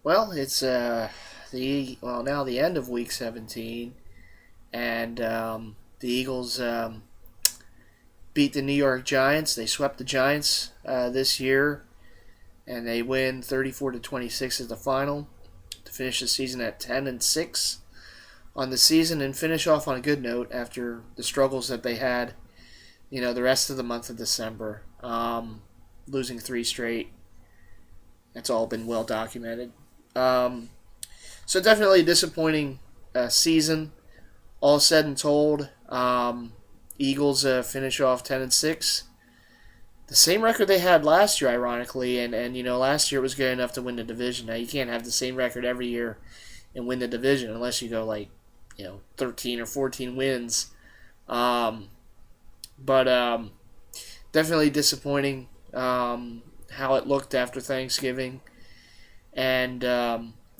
Well, it's now the end of Week 17, and the Eagles beat the New York Giants. They swept the Giants this year, and they win 34-26 as the final to finish the season at 10-6 on the season and finish off on a good note after the struggles that they had. The rest of the month of December, losing three straight. That's all been well documented. Um, So definitely a disappointing season. All said and told, Eagles finish off 10-6, the same record they had last year, ironically. And last year it was good enough to win the division. Now you can't have the same record every year and win the division unless you go 13 or 14 wins. Um, but definitely disappointing how it looked after Thanksgiving and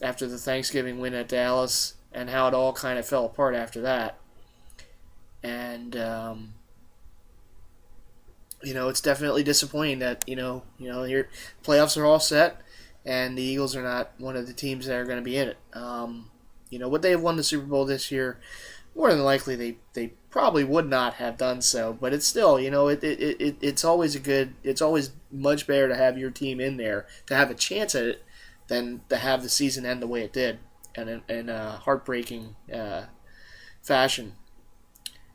after the Thanksgiving win at Dallas, and how it all kind of fell apart after that. And it's definitely disappointing that your playoffs are all set, and the Eagles are not one of the teams that are going to be in it. Would they have won the Super Bowl this year? More than likely, they probably would not have done so. But it's still, it's always it's always much better to have your team in there to have a chance at it than to have the season end the way it did, and in a heartbreaking fashion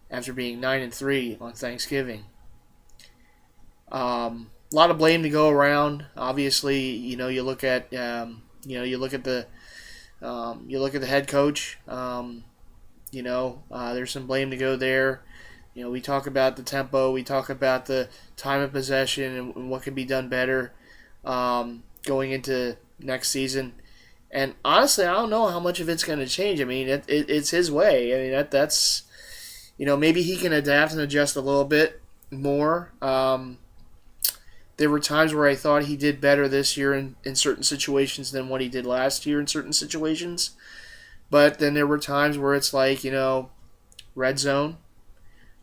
after being 9-3 on Thanksgiving. A lot of blame to go around. Obviously, you look at the head coach. There's some blame to go there. We talk about the tempo. We talk about the time of possession and what can be done better going into next season. And honestly, I don't know how much of it's going to change. I mean, it's his way. I mean, that's maybe he can adapt and adjust a little bit more. There were times where I thought he did better this year in certain situations than what he did last year in certain situations. But then there were times where it's like, red zone.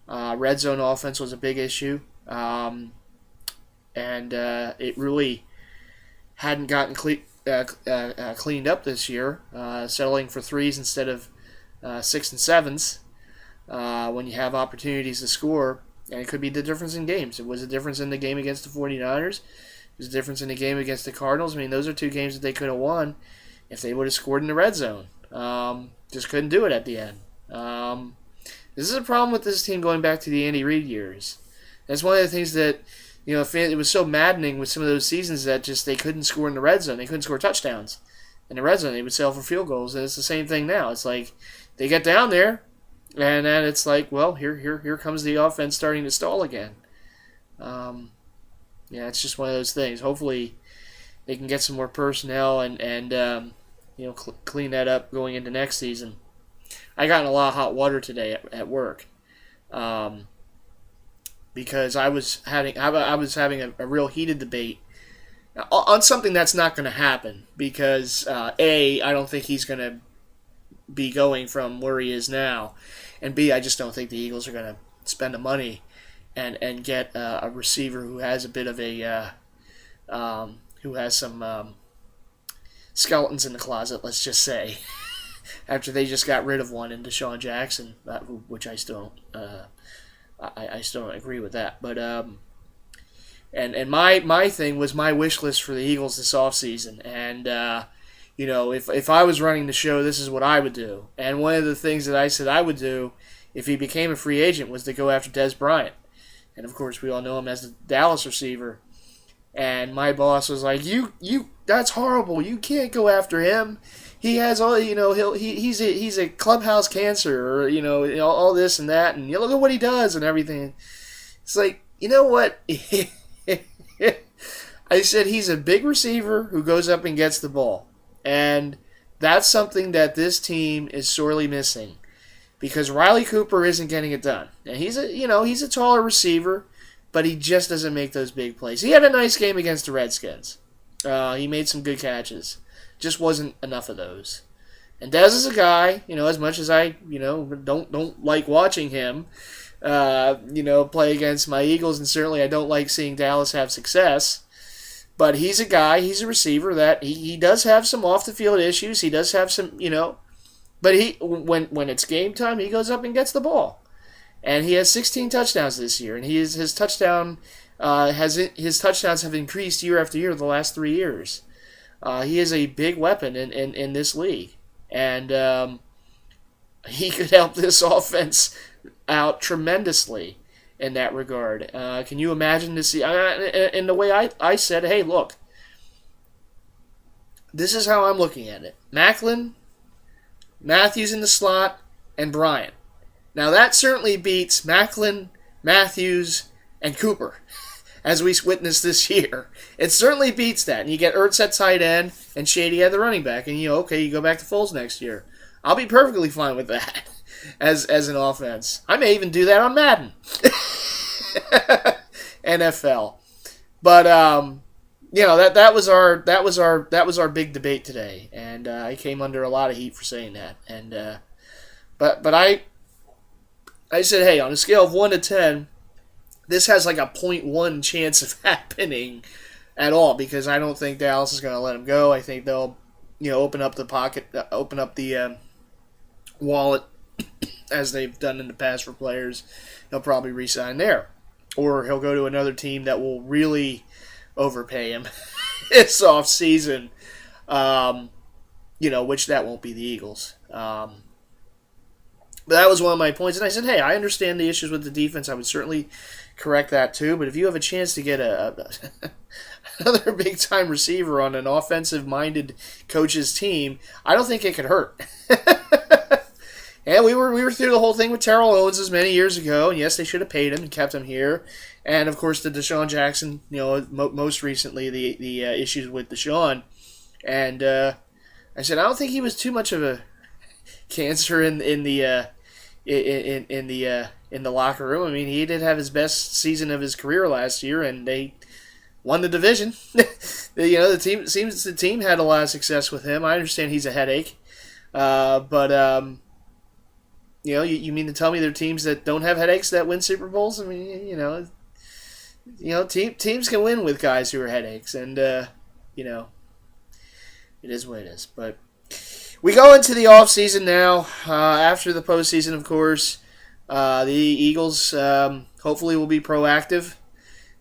Red zone offense was a big issue. And it really hadn't gotten cleaned up this year, settling for threes instead of 6 and 7s when you have opportunities to score. And it could be the difference in games. It was a difference in the game against the 49ers. It was a difference in the game against the Cardinals. I mean, those are two games that they could have won if they would have scored in the red zone. Just couldn't do it at the end. This is a problem with this team going back to the Andy Reid years. That's one of the things that, it was so maddening with some of those seasons that just they couldn't score in the red zone. They couldn't score touchdowns in the red zone. They would settle for field goals, and it's the same thing now. It's like they get down there, and then it's like, well, here comes the offense starting to stall again. It's just one of those things. Hopefully, they can get some more personnel and clean that up going into next season. I got in a lot of hot water today at work, because I was having a real heated debate on something that's not going to happen. Because A, I don't think he's going to be going from where he is now, and B, I just don't think the Eagles are going to spend the money and get a receiver who has a bit of a who has some skeletons in the closet, let's just say, after they just got rid of one in Deshaun Jackson, which I still don't. I still don't agree with that, but and my thing was my wish list for the Eagles this offseason, and if I was running the show, this is what I would do. And one of the things that I said I would do if he became a free agent was to go after Dez Bryant, and of course we all know him as the Dallas receiver. And my boss was like, "You, that's horrible. You can't go after him. He has all, he's a clubhouse cancer, or all this and that, and you look at what he does and everything." It's like, you know what? I said he's a big receiver who goes up and gets the ball, and that's something that this team is sorely missing, because Riley Cooper isn't getting it done, and he's a taller receiver, but he just doesn't make those big plays. He had a nice game against the Redskins. He made some good catches. Just wasn't enough of those. And Dez is a guy, as much as I, don't like watching him, play against my Eagles, and certainly I don't like seeing Dallas have success. But he's a guy, he's a receiver that he does have some off the field issues. He does have some, but when it's game time, he goes up and gets the ball. And he has 16 touchdowns this year, and his touchdowns have increased year after year the last 3 years. He is a big weapon in this league, and he could help this offense out tremendously in that regard. Can you imagine this? In the way I said, hey, look, this is how I'm looking at it. Macklin, Matthews in the slot, and Bryant. Now that certainly beats Macklin, Matthews, and Cooper, as we witnessed this year. It certainly beats that. And you get Ertz at tight end and Shady at the running back, and you go back to Foles next year. I'll be perfectly fine with that as an offense. I may even do that on Madden. NFL. But that was our big debate today, and I came under a lot of heat for saying that. And but I said, hey, on a scale of 1 to 10, this has like a 0.1 chance of happening at all, because I don't think Dallas is going to let him go. I think they'll, open up the pocket, open up the wallet, as they've done in the past for players. He'll probably re-sign there, or he'll go to another team that will really overpay him this off season. Which that won't be the Eagles. But that was one of my points, and I said, hey, I understand the issues with the defense. I would certainly correct that too, but if you have a chance to get another big-time receiver on an offensive-minded coach's team, I don't think it could hurt. And we were through the whole thing with Terrell Owens as many years ago, and yes, they should have paid him and kept him here. And, of course, the Deshaun Jackson, most recently, the issues with Deshaun. And I said, I don't think he was too much of a cancer in the locker room. I mean, he did have his best season of his career last year, and they won the division. The team had a lot of success with him. I understand he's a headache, but you mean to tell me there are teams that don't have headaches that win Super Bowls? I mean, teams can win with guys who are headaches, and it is what it is. But we go into the offseason now. After the postseason, of course, the Eagles hopefully will be proactive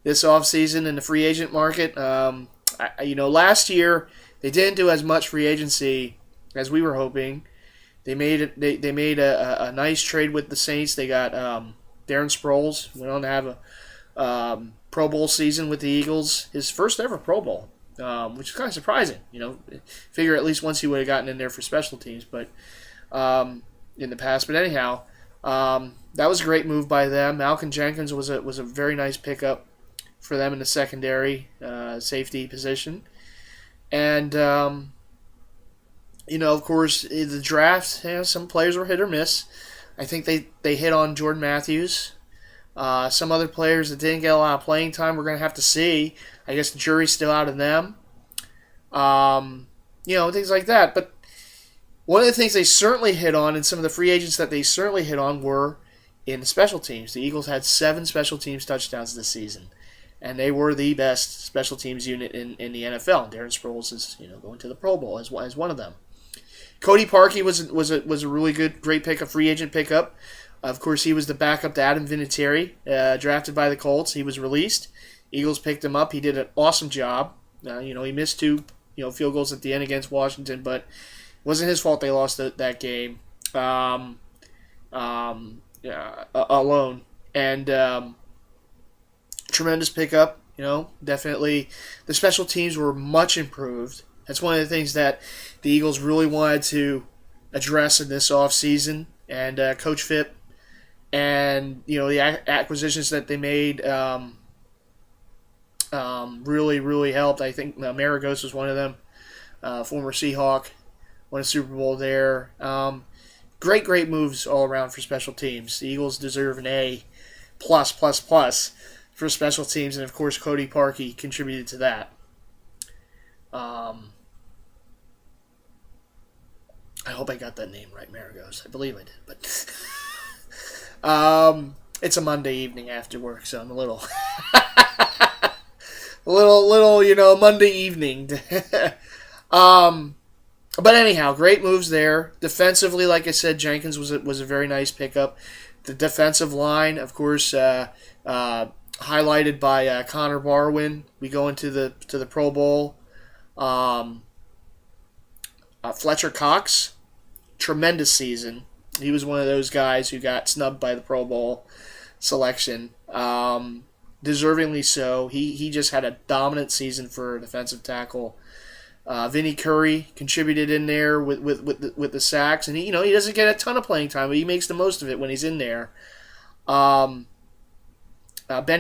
this offseason in the free agent market. Last year they didn't do as much free agency as we were hoping. They made a nice trade with the Saints. They got Darren Sproles. Went on to have a Pro Bowl season with the Eagles, his first ever Pro Bowl. Which is kind of surprising, Figure at least once he would have gotten in there for special teams, but in the past. But anyhow, that was a great move by them. Malcolm Jenkins was a very nice pickup for them in the secondary safety position, and of course the draft. Some players were hit or miss. I think they hit on Jordan Matthews. Some other players that didn't get a lot of playing time, we're going to have to see. I guess the jury's still out of them. Things like that. But one of the things they certainly hit on, and some of the free agents that they certainly hit on, were in the special teams. The Eagles had 7 special teams touchdowns this season, and they were the best special teams unit in the NFL. Darren Sproles is going to the Pro Bowl as one of them. Cody Parkey was a really great pickup, free agent pickup. Of course, he was the backup to Adam Vinatieri, drafted by the Colts. He was released. Eagles picked him up. He did an awesome job. He missed 2, field goals at the end against Washington, but it wasn't his fault they lost that game alone. And tremendous pickup. Definitely the special teams were much improved. That's one of the things that the Eagles really wanted to address in this offseason. And Coach Phipp and the acquisitions that they made really, really helped. I think Maragos was one of them, former Seahawk, won a Super Bowl there. Great moves all around for special teams. The Eagles deserve an A+++ for special teams, and of course Cody Parkey contributed to that. I hope I got that name right, Maragos. I believe I did, but it's a Monday evening after work, so I'm a little little Monday evening. um, but anyhow, great moves there. Defensively, like I said, Jenkins was a very nice pickup. The defensive line, of course, highlighted by Connor Barwin. We go into the Pro Bowl. Fletcher Cox, tremendous season. He was one of those guys who got snubbed by the Pro Bowl selection. Deservingly so. He just had a dominant season for a defensive tackle. Vinny Curry contributed in there with the sacks, and he doesn't get a ton of playing time, but he makes the most of it when he's in there. Benny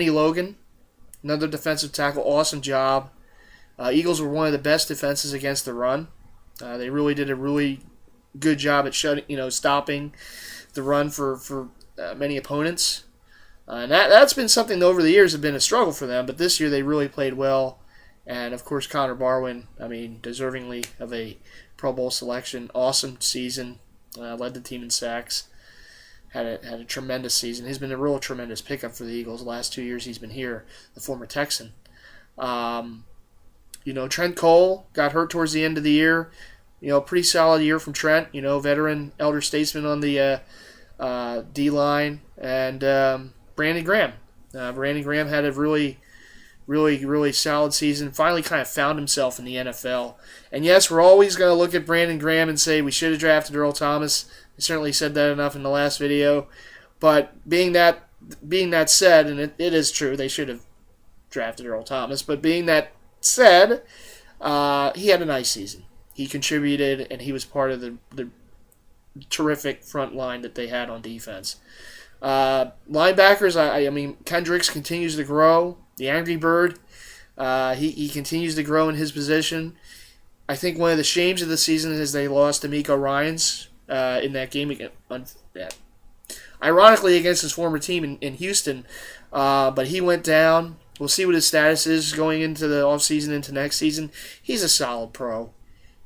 Logan, another defensive tackle, awesome job. Eagles were one of the best defenses against the run. They really did a really good job at stopping the run for many opponents. And that's been something over the years have been a struggle for them, but this year they really played well. And of course, Connor Barwin, deservingly of a Pro Bowl selection. Awesome season, led the team in sacks. Had a tremendous season. He's been a real tremendous pickup for the Eagles. The last 2 years he's been here, the former Texan. Trent Cole got hurt towards the end of the year. Pretty solid year from Trent. Veteran, elder statesman on the D line, and Brandon Graham. Brandon Graham had a really, really, really solid season. Finally, kind of found himself in the NFL. And yes, we're always going to look at Brandon Graham and say we should have drafted Earl Thomas. I certainly said that enough in the last video. But being that said, and it is true, they should have drafted Earl Thomas. But being that said, he had a nice season. He contributed, and he was part of the terrific front line that they had on defense. Linebackers, Kendricks continues to grow. The Angry Bird, he continues to grow in his position. I think one of the shames of the season is they lost D'Amico Ryans in that game ironically against his former team in Houston, but he went down. We'll see what his status is going into the offseason, into next season. He's a solid pro.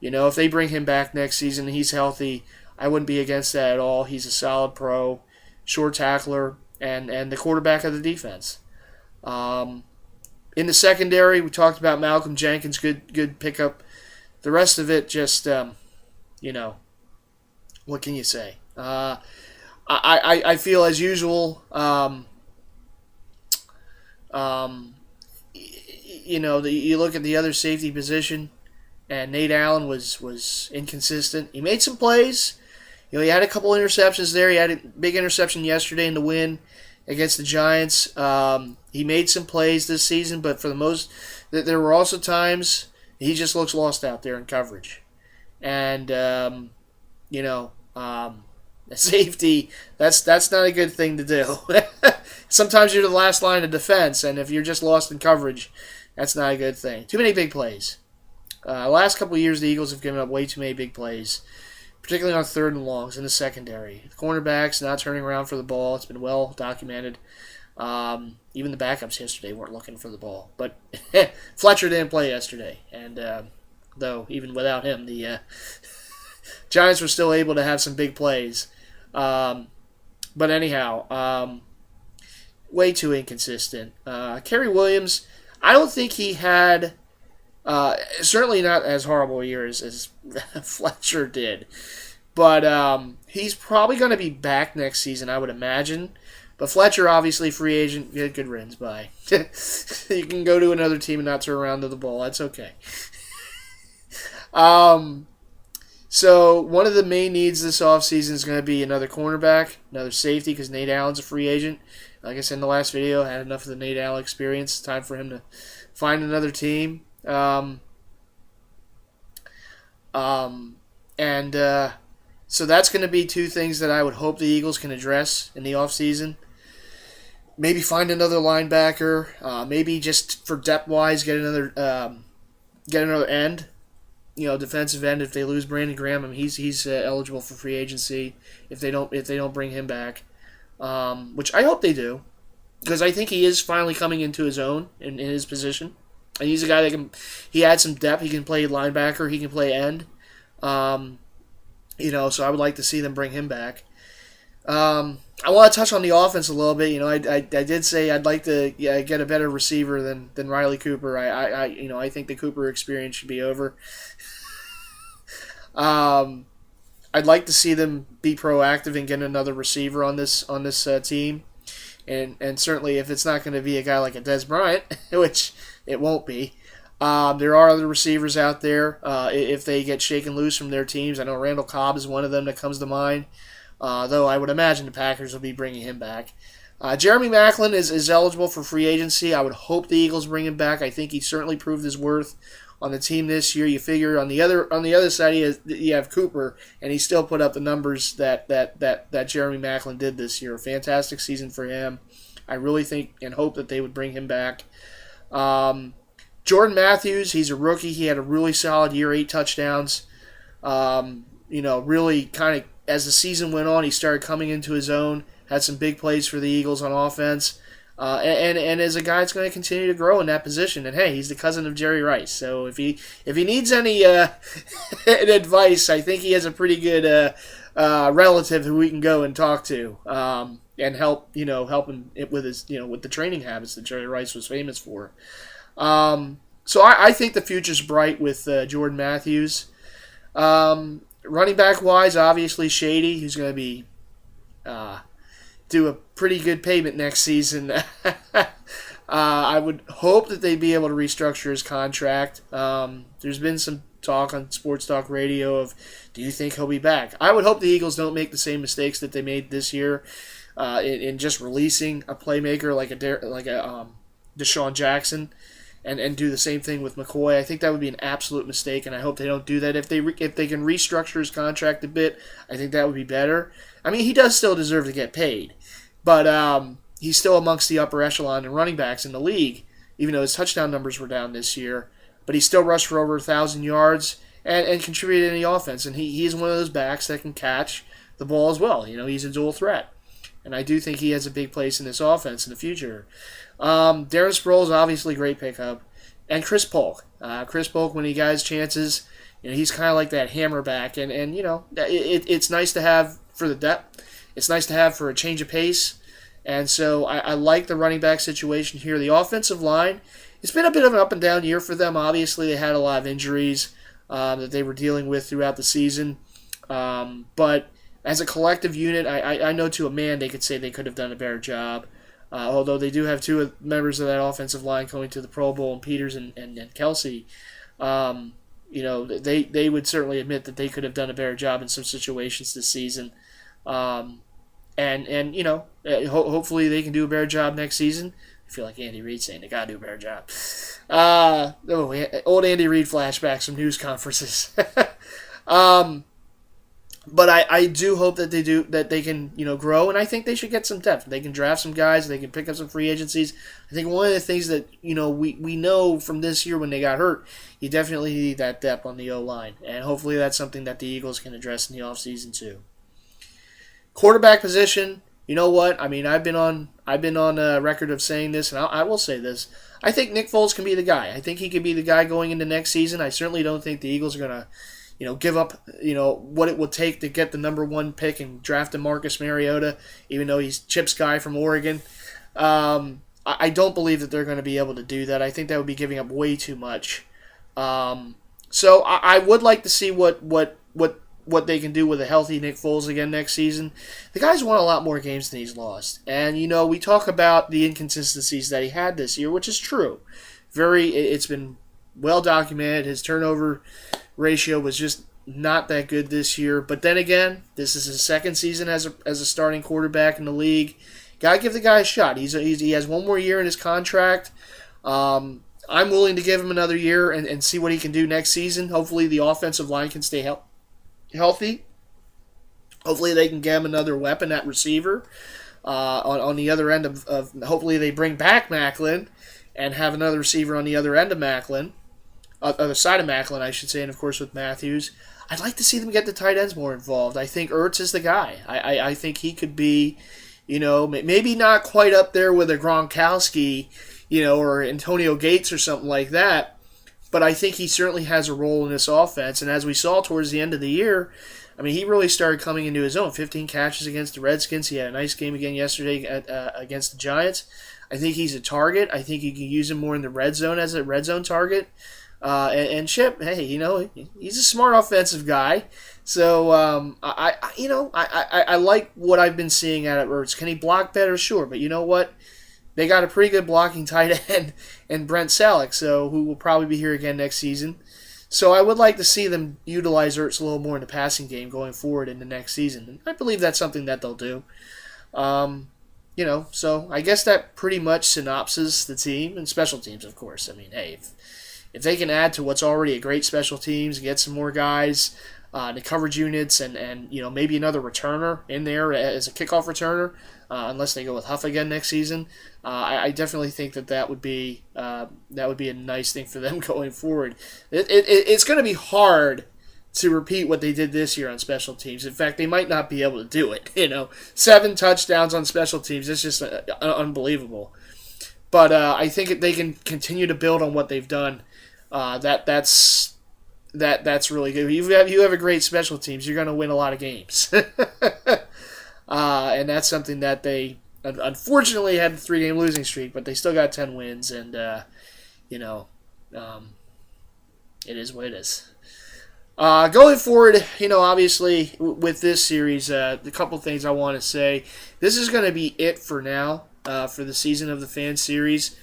If they bring him back next season and he's healthy, I wouldn't be against that at all. He's a solid pro, short tackler, and the quarterback of the defense. In the secondary, we talked about Malcolm Jenkins, good pickup. The rest of it, just, what can you say? I feel as usual, you look at the other safety position, and Nate Allen was inconsistent. He made some plays. He had a couple interceptions there. He had a big interception yesterday in the win against the Giants. He made some plays this season, but for the most, there were also times he just looks lost out there in coverage. And, safety, that's not a good thing to do. Sometimes you're the last line of defense, and if you're just lost in coverage, that's not a good thing. Too many big plays. Last couple of years, the Eagles have given up way too many big plays, particularly on third and longs in the secondary. The cornerbacks not turning around for the ball. It's been well documented. Even the backups yesterday weren't looking for the ball. But Fletcher didn't play yesterday. And though, even without him, the Giants were still able to have some big plays. But anyhow, way too inconsistent. Kerry Williams, I don't think he had... certainly not as horrible a year as Fletcher did. But he's probably going to be back next season, I would imagine. But Fletcher, obviously, free agent, good riddance, bye. You can go to another team and not turn around to the ball. That's okay. So one of the main needs this offseason is going to be another cornerback, another safety, because Nate Allen's a free agent. Like I said in the last video, I had enough of the Nate Allen experience. Time for him to find another team. So that's going to be two things that I would hope the Eagles can address in the offseason. Maybe find another linebacker. Maybe just for depth-wise, get another end. Defensive end. If they lose Brandon Graham, he's eligible for free agency if they don't bring him back, which I hope they do, because I think he is finally coming into his own in his position. And he's a guy that he had some depth. He can play linebacker. He can play end. So I would like to see them bring him back. I want to touch on the offense a little bit. I did say I'd like to get a better receiver than Riley Cooper. I think the Cooper experience should be over. Um, I'd like to see them be proactive and get another receiver on this team, and certainly if it's not going to be a guy like a Des Bryant, which it won't be. There are other receivers out there if they get shaken loose from their teams. I know Randall Cobb is one of them that comes to mind, though I would imagine the Packers will be bringing him back. Jeremy Maclin is eligible for free agency. I would hope the Eagles bring him back. I think he certainly proved his worth on the team this year. You figure on the other side you have Cooper, and he still put up the numbers that Jeremy Maclin did this year. A fantastic season for him. I really think and hope that they would bring him back. Jordan Matthews, he's a rookie. He had a really solid year, 8 touchdowns. Really kind of as the season went on, he started coming into his own. Had some big plays for the Eagles on offense. And as a guy that's going to continue to grow in that position. And hey, he's the cousin of Jerry Rice. So if he needs any advice, I think he has a pretty good relative who we can go and talk to and help him with his with the training habits that Jerry Rice was famous for. So I think the future's bright with Jordan Matthews. Running back wise, obviously Shady, who's going to be do a pretty good payment next season. I would hope that they'd be able to restructure his contract. There's been some talk on Sports Talk Radio of, do you think he'll be back? I would hope the Eagles don't make the same mistakes that they made this year in just releasing a playmaker like a Deshaun Jackson. And do the same thing with McCoy. I think that would be an absolute mistake, and I hope they don't do that. If they can restructure his contract a bit, I think that would be better. I mean, he does still deserve to get paid, but he's still amongst the upper echelon in running backs in the league, even though his touchdown numbers were down this year. But he still rushed for over 1,000 yards and contributed in the offense, and he is one of those backs that can catch the ball as well. He's a dual threat, and I do think he has a big place in this offense in the future. Darren Sproles, obviously great pickup. And Chris Polk. Chris Polk, when he got his chances, he's kind of like that hammer back. And it's nice to have for the depth. It's nice to have for a change of pace. And so I like the running back situation here. The offensive line, it's been a bit of an up and down year for them. Obviously, they had a lot of injuries that they were dealing with throughout the season. But as a collective unit, I know to a man they could say they could have done a better job. Although they do have 2 members of that offensive line going to the Pro Bowl, and Peters and Kelsey, they would certainly admit that they could have done a better job in some situations this season. Hopefully they can do a better job next season. I feel like Andy Reid saying they got to do a better job. Old Andy Reid flashbacks from news conferences. But I do hope that they can grow, and I think they should get some depth. They can draft some guys, they can pick up some free agencies. I think one of the things that we know from this year when they got hurt, you definitely need that depth on the O-line, and hopefully that's something that the Eagles can address in the offseason too. Quarterback position, you know what? I mean, I've been on a record of saying this, and I will say this. I think Nick Foles can be the guy. I think he can be the guy going into next season. I certainly don't think the Eagles are going to give up, what it would take to get the number 1 pick and draft a Marcus Mariota, even though he's Chip's guy from Oregon. I don't believe that they're going to be able to do that. I think that would be giving up way too much. So I would like to see what they can do with a healthy Nick Foles again next season. The guy's won a lot more games than he's lost. And, we talk about the inconsistencies that he had this year, which is true. It's been well documented. His turnover ratio was just not that good this year. But then again, this is his second season as a starting quarterback in the league. Gotta give the guy a shot. He has 1 more year in his contract. I'm willing to give him another year and see what he can do next season. Hopefully the offensive line can stay healthy. Hopefully they can get him another weapon at receiver. On the other end of hopefully they bring back Maclin and have another receiver on the other end of Maclin. Other side of Maclin, I should say, and of course with Matthews. I'd like to see them get the tight ends more involved. I think Ertz is the guy. I think he could be, maybe not quite up there with a Gronkowski, or Antonio Gates or something like that, but I think he certainly has a role in this offense. And as we saw towards the end of the year, I mean, he really started coming into his own. 15 catches against the Redskins. He had a nice game again yesterday against the Giants. I think he's a target. I think you can use him more in the red zone as a red zone target. And Chip, hey, he's a smart offensive guy. So I like what I've been seeing at Ertz. Can he block better? Sure, but you know what? They got a pretty good blocking tight end in Brent Selleck, so who will probably be here again next season. So I would like to see them utilize Ertz a little more in the passing game going forward in the next season. And I believe that's something that they'll do. So I guess that pretty much synopses the team and special teams, of course. I mean, hey, if they can add to what's already a great special teams, get some more guys, the coverage units, and maybe another returner in there as a kickoff returner, unless they go with Huff again next season. I definitely think that would be a nice thing for them going forward. It's going to be hard to repeat what they did this year on special teams. In fact, they might not be able to do it. 7 touchdowns on special teams. It's just unbelievable. But I think if they can continue to build on what they've done, that's really good. You have a great special teams, you're going to win a lot of games. And that's something that they unfortunately had a 3-game losing streak, but they still got 10 wins, and it is what it is. Going forward, obviously with this series, the couple things I want to say. This is going to be it for now for the Season of the Fan series.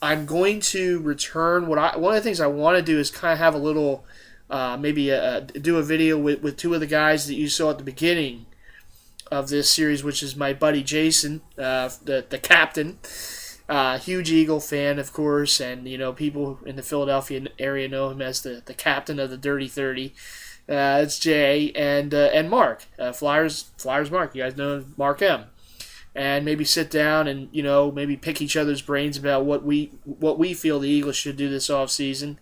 I'm going to return. One of the things I want to do is kind of have a little, do a video with 2 of the guys that you saw at the beginning of this series, which is my buddy Jason, the captain, huge Eagle fan, of course, and people in the Philadelphia area know him as the captain of the Dirty 30. It's Jay and Mark, Flyers Mark. You guys know Mark M. And maybe sit down and maybe pick each other's brains about what we feel the Eagles should do this offseason.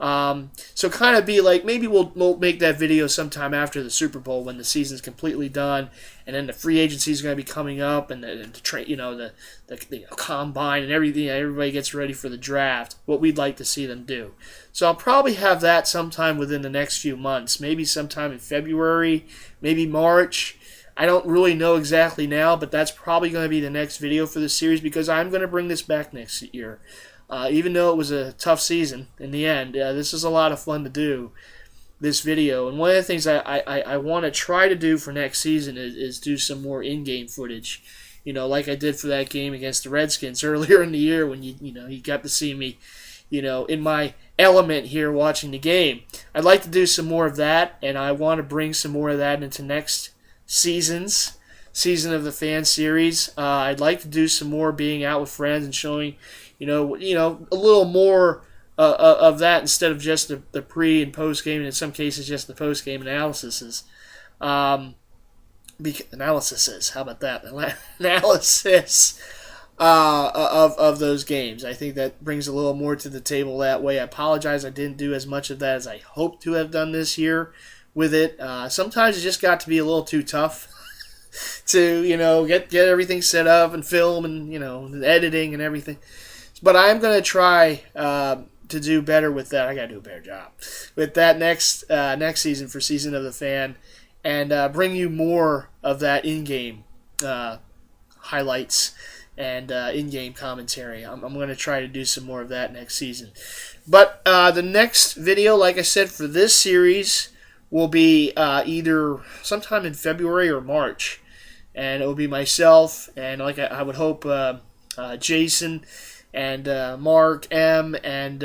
So kind of be like, maybe we'll make that video sometime after the Super Bowl when the season's completely done, and then the free agency is going to be coming up, and the combine and everything. Everybody gets ready for the draft. What we'd like to see them do. So I'll probably have that sometime within the next few months. Maybe sometime in February, maybe March. I don't really know exactly now, but that's probably going to be the next video for the series because I'm going to bring this back next year. Even though it was a tough season in the end, this is a lot of fun to do, this video. And one of the things I want to try to do for next season is do some more in-game footage. Like I did for that game against the Redskins earlier in the year when you got to see me, in my element here watching the game. I'd like to do some more of that, and I want to bring some more of that into next Season of the Fan series. I'd like to do some more being out with friends and showing, a little more of that instead of just the pre and post game, and in some cases just the post game analyses. Analyses. How about that? Analysis of those games. I think that brings a little more to the table that way. I apologize I didn't do as much of that as I hoped to have done this year with it. Sometimes it just got to be a little too tough to get everything set up and film and the editing and everything. But I'm going to try to do better with that. I got to do a better job with that next season for Season of the Fan, and bring you more of that in-game highlights and in-game commentary. I'm going to try to do some more of that next season. But the next video, like I said, for this series will be either sometime in February or March. And it will be myself and, like I would hope, Jason and Mark M. And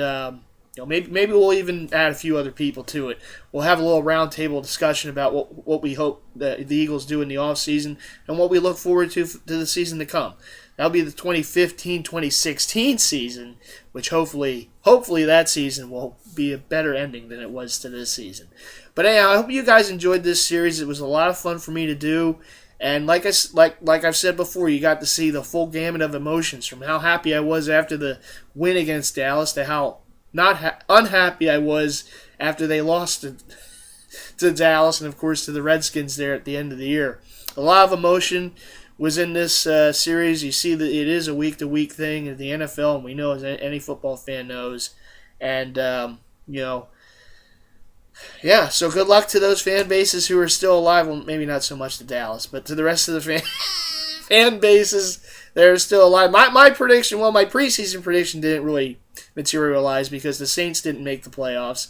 maybe we'll even add a few other people to it. We'll have a little roundtable discussion about what we hope the Eagles do in the offseason and what we look forward to the season to come. That'll be the 2015-2016 season, which hopefully that season will be a better ending than it was to this season. But anyhow, I hope you guys enjoyed this series. It was a lot of fun for me to do. And like I've said before, you got to see the full gamut of emotions, from how happy I was after the win against Dallas to how unhappy I was after they lost to Dallas and, of course, to the Redskins there at the end of the year. A lot of emotion was in this series. You see that it is a week-to-week thing in the NFL, and we know, as any football fan knows. And, Yeah, so good luck to those fan bases who are still alive. Well, maybe not so much to Dallas, but to the rest of the fan bases that are still alive. My prediction, well, my preseason prediction didn't really materialize because the Saints didn't make the playoffs.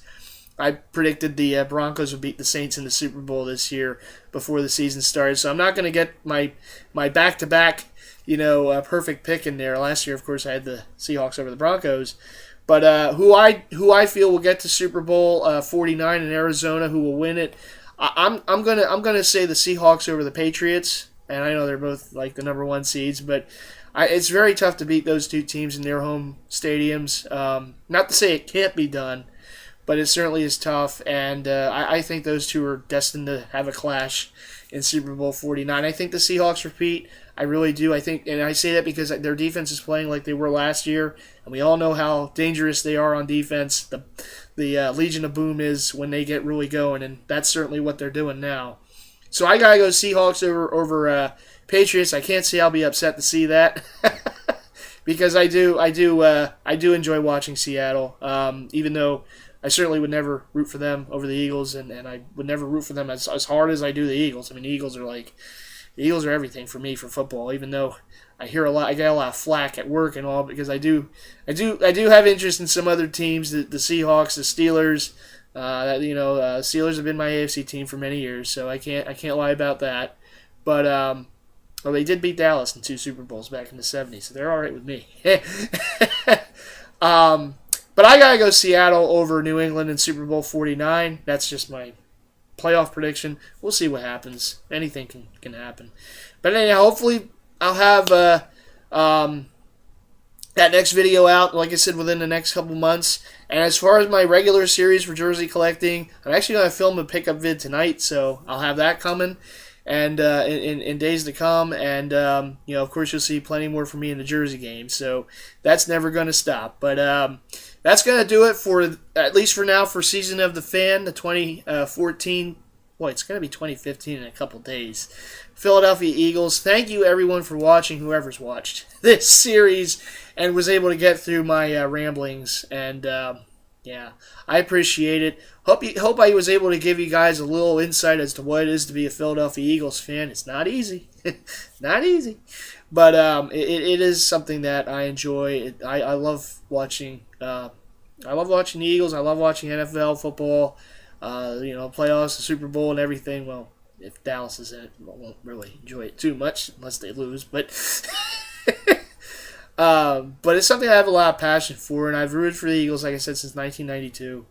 I predicted the Broncos would beat the Saints in the Super Bowl this year before the season started. So I'm not going to get my back-to-back, perfect pick in there. Last year, of course, I had the Seahawks over the Broncos. But who I feel will get to Super Bowl 49 in Arizona, who will win it? I'm gonna say the Seahawks over the Patriots, and I know they're both like the number one seeds, but it's very tough to beat those two teams in their home stadiums. Not to say it can't be done, but it certainly is tough, and I think those two are destined to have a clash in Super Bowl 49. I think the Seahawks repeat. I really do. I think, and I say that because their defense is playing like they were last year, and we all know how dangerous they are on defense. The Legion of Boom is when they get really going, and that's certainly what they're doing now. So I gotta go Seahawks over Patriots. I can't say I'll be upset to see that because I do enjoy watching Seattle, even though I certainly would never root for them over the Eagles, and I would never root for them as hard as I do the Eagles. I mean, the Eagles are everything for me for football. Even though I get a lot of flack at work and all because I do have interest in some other teams, the Seahawks, the Steelers. Steelers have been my AFC team for many years, so I can't lie about that. But well, they did beat Dallas in 2 Super Bowls back in the '70s, so they're all right with me. But I gotta go Seattle over New England in Super Bowl 49. That's just my playoff prediction. We'll see what happens. Anything can happen. But anyhow, hopefully I'll have that next video out, like I said, within the next couple months. And as far as my regular series for jersey collecting, I'm actually going to film a pickup vid tonight, so I'll have that coming and in days to come. And, of course, you'll see plenty more from me in the jersey game. So that's never going to stop. But that's going to do it for, at least for now, for Season of the Fan, the 2014. Boy, it's going to be 2015 in a couple days. Philadelphia Eagles. Thank you, everyone, for watching, whoever's watched this series and was able to get through my ramblings. And, I appreciate it. Hope I was able to give you guys a little insight as to what it is to be a Philadelphia Eagles fan. It's not easy. Not easy. But it is something that I enjoy. I love watching. I love watching the Eagles. I love watching NFL football. Playoffs, the Super Bowl, and everything. Well, if Dallas is in it, I won't really enjoy it too much unless they lose. But but it's something I have a lot of passion for, and I've rooted for the Eagles, like I said, since 1992.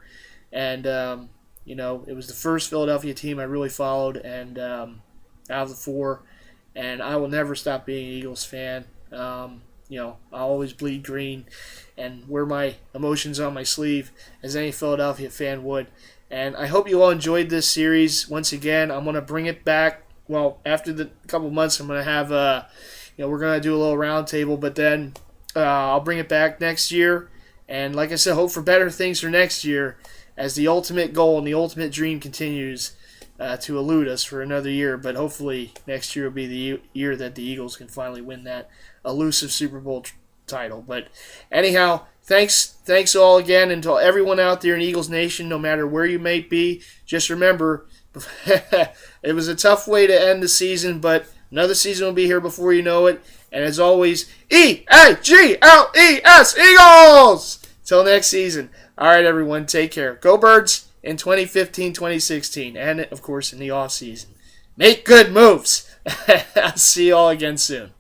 And it was the first Philadelphia team I really followed, and out of the 4, and I will never stop being an Eagles fan. I'll always bleed green and wear my emotions on my sleeve as any Philadelphia fan would. And I hope you all enjoyed this series. Once again, I'm going to bring it back. Well, after the couple months, I'm going to have we're going to do a little round table, but then I'll bring it back next year. And like I said, hope for better things for next year as the ultimate goal and the ultimate dream continues to elude us for another year. But hopefully next year will be the year that the Eagles can finally win that elusive Super Bowl title. But anyhow, thanks all again, and to everyone out there in Eagles Nation, no matter where you may be, just remember, it was a tough way to end the season, but another season will be here before you know it. And as always, EAGLES, Eagles! Till next season. All right, everyone, take care. Go Birds in 2015, 2016, and, of course, in the off season. Make good moves. I'll see you all again soon.